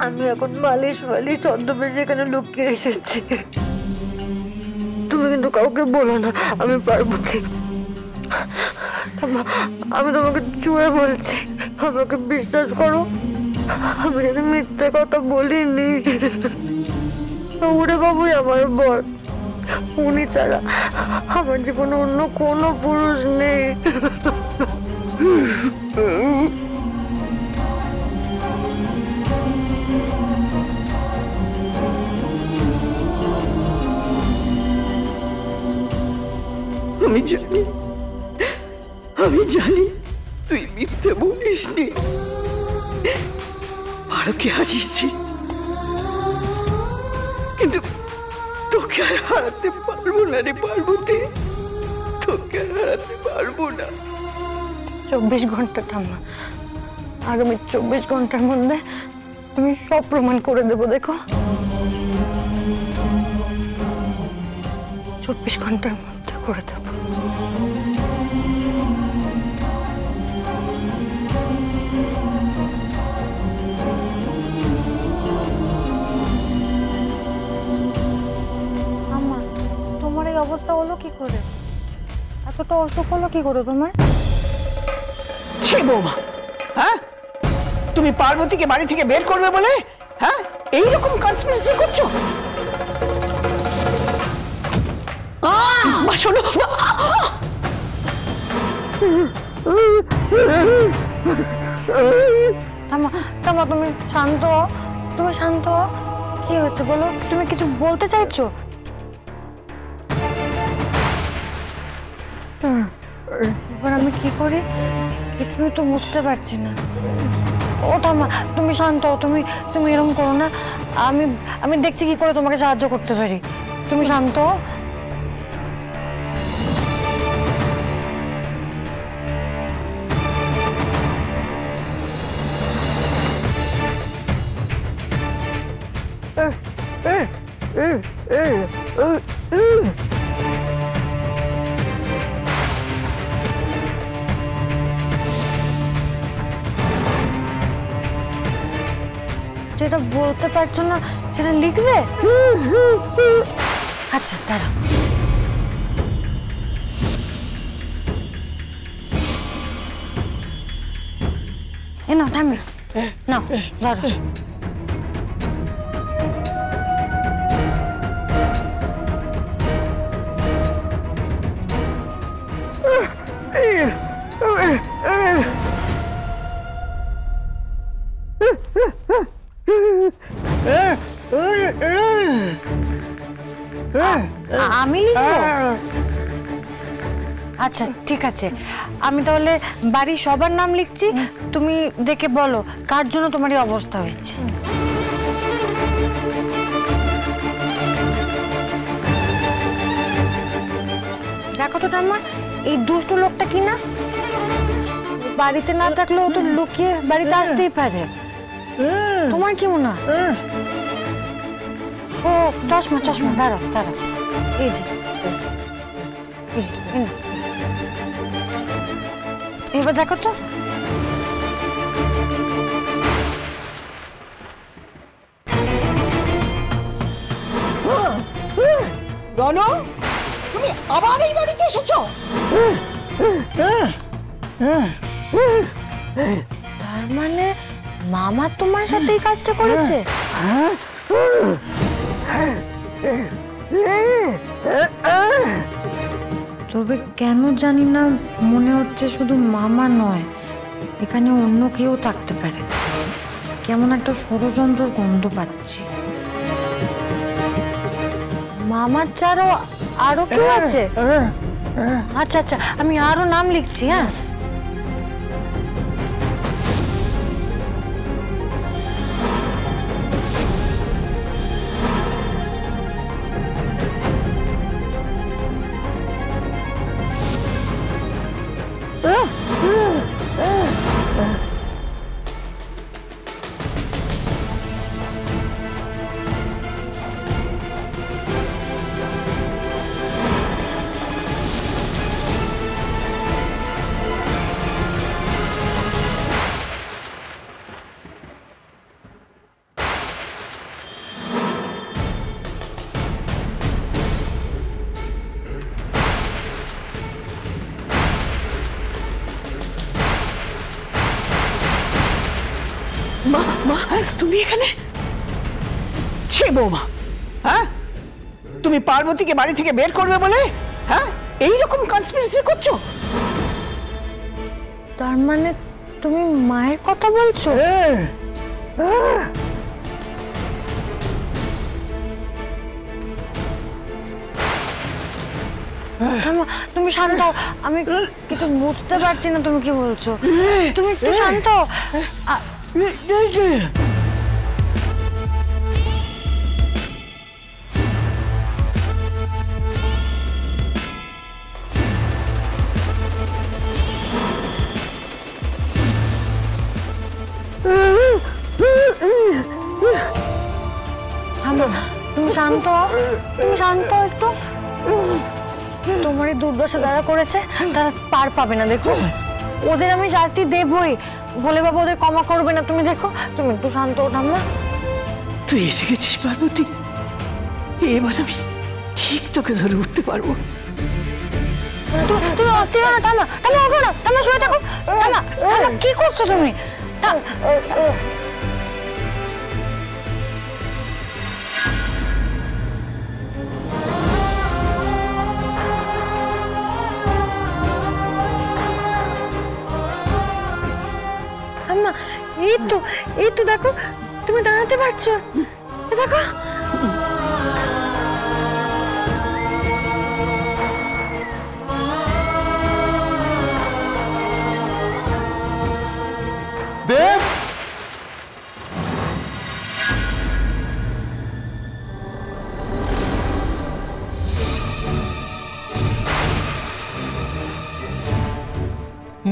আমি এখন মালিশ ছদ্মবেশে এখানে লুকিয়ে এসেছি। তুমি কিন্তু কাউকে বলো না আমি পার্বতী। আমি তোমাকে জুড়ে বলছি, আমাকে বিশ্বাস করো, আমি যেন মিথ্যে কথা বলিনি। ওরে বাবুই আমার বর, উনি ছাড়া আমার জীবনে অন্য কোনো পুরুষ নেই। আমি জানি তুই মিথ্যে বলিসনি। পারোকে হারিয়েছি, কিন্তু তোকে আর হারাতে পারবো না রে পার্বতী, তোকে আর হারাতে পারবো না। 24 ঘন্টা ঠাম্মা, আগামী 24 ঘন্টার মধ্যে আমি সব প্রমাণ করে দেবো। দেখো 24 ঘন্টার মধ্যে করে দেবো। তোমার এই অবস্থা হলো কি করে? এতটা অসুখ হলো কি করে তোমার? ছি বৌমা, হ্যাঁ তুমি পার্বতীকে বাড়ি থেকে বের করবে বলে হ্যাঁ এইরকম কনস্পিরেসি করছো? মা শোনো, তুমি শান্ত হও, তুমি শান্ত হও। কি হচ্ছে বলো, তুমি কিছু বলতে চাইছো? এবার আমি কি করি কিছুই তো বুঝতে পারছি না। ও ঠাম্মা তুমি শান্ত হও, তুমি এরকম করো না। আমি দেখছি কি করে তোমাকে সাহায্য করতে পারি। তুমি শান্ত হও। যেটা বলতে পারছো না সেটা লিখবে? আচ্ছা দাঁড়াও। এ নাও থামি, নাও ধরো। আমি আচ্ছা ঠিক আছে, আমি তাহলে বাড়ির সবার নাম লিখছি, তুমি দেখে বলো কার জন্য তোমার এই অবস্থা হয়েছে। দেখো তো ঠাম্মা, এই দুষ্ট লোকটা কি না, বাড়িতে না থাকলেও তো লুকিয়ে বাড়িতে আসতেই পারে। তোমার কি মনে হয়? ও চশমা চশমা, দাঁড়াও দাঁড়াও, এই যে এবার দেখো তো। রনো, তুমি আবার এই বাড়িতে এসেছো? তার মানে মামা তোমার সাথে এই কাজটা করেছে? তবে কেন জানি না মনে হচ্ছে শুধু মামা নয়, এখানে অন্য কেউ থাকতে পারে। কেমন একটা ষড়যন্ত্রের গন্ধ পাচ্ছি। মামার ছাড়াও আরো কেউ আছে? আচ্ছা আচ্ছা, আমি আরো নাম লিখছি। হ্যাঁ মা মা তুমি এখানে? ছে বৌমা, হ্যাঁ তুমি পার্বতীকে বাড়ি থেকে বের করবে বলে হ্যাঁ এইরকম কনস্পিরেসি করছো? তার মানে তুমি মায়ের কথা বলছো? তুমি শান্ত হও, আমি কিছু বুঝতে পারছি না তুমি কি বলছো। তুমি একটু শান্ত হও। তুমি শান্ত হও, তুমি শান্ত হও একটু। তোমার এই দুর্দশা যারা করেছে তারা পার পাবে না, দেখো ওদের আমি শাস্তি দেবই। বলে বাবা ওদের ক্ষমা করবে না, তুমি দেখো। তুমি একটু শান্ত হও ঠাম্মা। তুই এসে গেছিস পার্বতী, এবার আমি ঠিক তোকে ধরে উঠতে পারবো। তুমি অস্থির হও না ঠাম্মা। ঠাম্মা ওঠো না, ঠাম্মা শুয়ে থাকো। ঠাম্মা ঠাম্মা কি করছো তুমি? ঠাম্মা এই তো দেখো তুমি দাঁড়াতে পারছো, দেখো। দেব,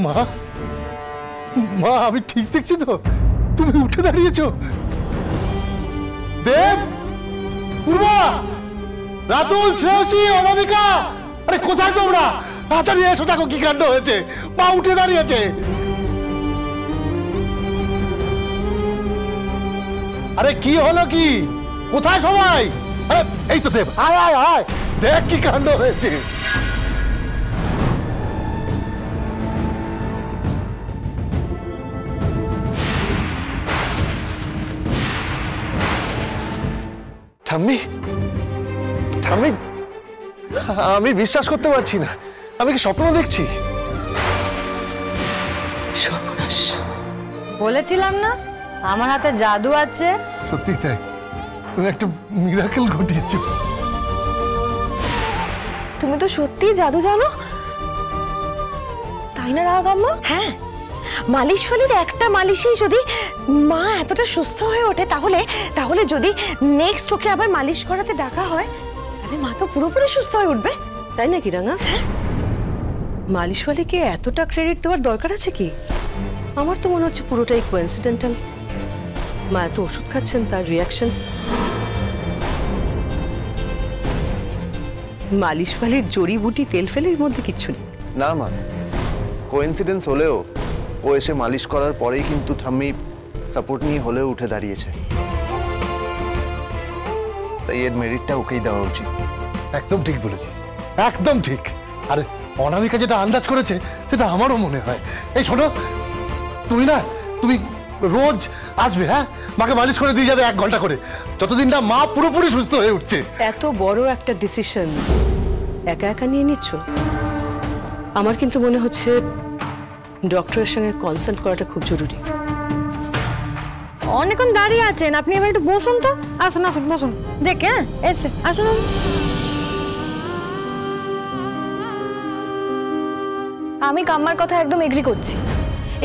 মা মা আমি ঠিক দেখছি তো? তুমি উঠে দাঁড়িয়েছো? দেব, পূর্বা, রাতুল, শ্রেয়সী, অনামিকা, আরে কোথায় তোমরা? তাড়াতাড়ি এসো, দেখো কি কাণ্ড হয়েছে। মা উঠে দাঁড়িয়েছে। আরে কি হলো কি? কোথায় সবাই? আরে এই তো দেব, আয় আয় আয়, দেখ কি কাণ্ড হয়েছে। ঠাম্মি, ঠাম্মি, আমি বিশ্বাস করতে পারছি না। আমি কি স্বপ্ন দেখছি? সর্বনাশ, বলেছিলাম না আমার হাতে জাদু আছে। সত্যি তাই, তুমি একটা মিরাকেল ঘটিয়েছো। তুমি তো সত্যিই জাদু জানো, তাই না রাগাম্মা? হ্যাঁ, মালিশ ফালির একটা মালিশেই যদি মা এতটা সুস্থ হয়ে ওঠে, তাহলে যদি নেক্সট ওকে আবার মালিশ করাতে ডাকা হয়, তাহলে মা তো পুরোপুরি সুস্থ হয়ে উঠবে। তাই নাকি রাঙা? মালিশ ফালিকে এতটা ক্রেডিট দেওয়ার দরকার আছে কি? আমার তো মনে হচ্ছে পুরোটাই কোইন্সিডেন্টাল। মা এত ওষুধ খাচ্ছেন, তার রিয়াকশন। মালিশ ফালির জড়িবুটি তেল ফেলের মধ্যে কিচ্ছু নেই। না মা, কোইন্সিডেন্স হলেও ও এসে মালিশ করার পরেই কিন্তু ঠাম্মি সাপোর্ট নিয়ে হলেও উঠে দাঁড়িয়েছে। তাই এর মেরিটটা ওকেই দেওয়া উচিত। একদম ঠিক বলেছিস, একদম ঠিক। আর অনামিকা যেটা আন্দাজ করেছে সেটা আমারও মনে হয়। এই শোনো, তুমি রোজ আসবে, হ্যাঁ, মাকে মালিশ করে দিয়ে যাবে 1 ঘন্টা করে, যতদিন না মা পুরোপুরি সুস্থ হয়ে উঠছে। এত বড় একটা ডিসিশন একা একা নিয়ে নিচ্ছ? আমার কিন্তু মনে হচ্ছে ডক্টরের সঙ্গে কনসাল্ট করাটা খুব জরুরি। অনেকক্ষণ দাঁড়িয়ে আছেন আপনি, এবার একটু বসুন তো। আসুন আসুন বসুন, দেখে এসে আসুন। আমি কাম্মার কথা একদম এগ্রি করছি।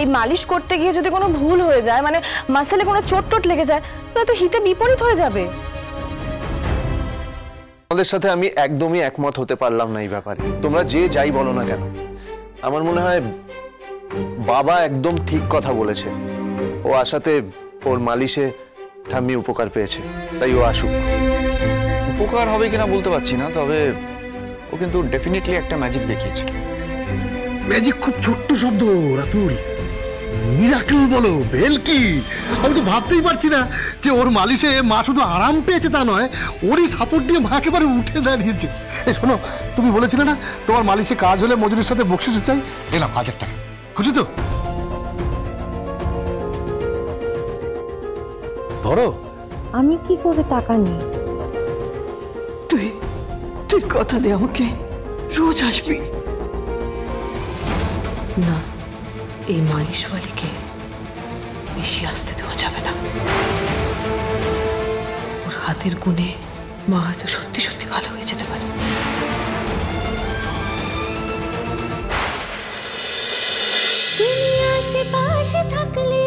এই মালিশ করতে গিয়ে যদি কোনো ভুল হয়ে যায়, মানে মাসেলে কোনো চোট লেগে যায়, তাহলে তো হিতে বিপরীত হয়ে যাবে। আমাদের সাথে আমি একদমই একমত হতে পারলাম না এই ব্যাপারে। তোমরা যে যাই বলো না কেন, আমার মনে হয় বাবা একদম ঠিক কথা বলেছে। ও আসাতে ওর মালিশে ঠাম্মি উপকার পেয়েছে, তাই ও আসুক। উপকার হবে কিনা বলতে পারছি না, তবে ও কিন্তু ডেফিনেটলি একটা ম্যাজিক দেখিয়েছে। ম্যাজিক খুব ছোট্ট শব্দ রাতুল, মিরাকেল বলো, ভেলকি। আমি তো ভাবতেই পারছি না যে ওর মালিশে মা শুধু আরাম পেয়েছে তা নয়, ওরই সাপোর্ট দিয়ে মা একেবারে উঠে দাঁড়িয়েছে। এই শোনো, তুমি বলেছিলে না তোমার মালিশে কাজ হলে মজুরির সাথে বকশিশ চাই, এলাম 1000 টাকা। খুশি তো? করো? আমি কি করে টাকা নিই? তুই তুই কথা দে আমাকে, রোজ আসবি। না, এই মালিশওয়ালিকে বেশি আসতে দেওয়া যাবে না। ওর হাতের গুণে মা হয়তো সত্যি সত্যি ভালো হয়ে যেতে পারে। তুমি আশেপাশে থাকলে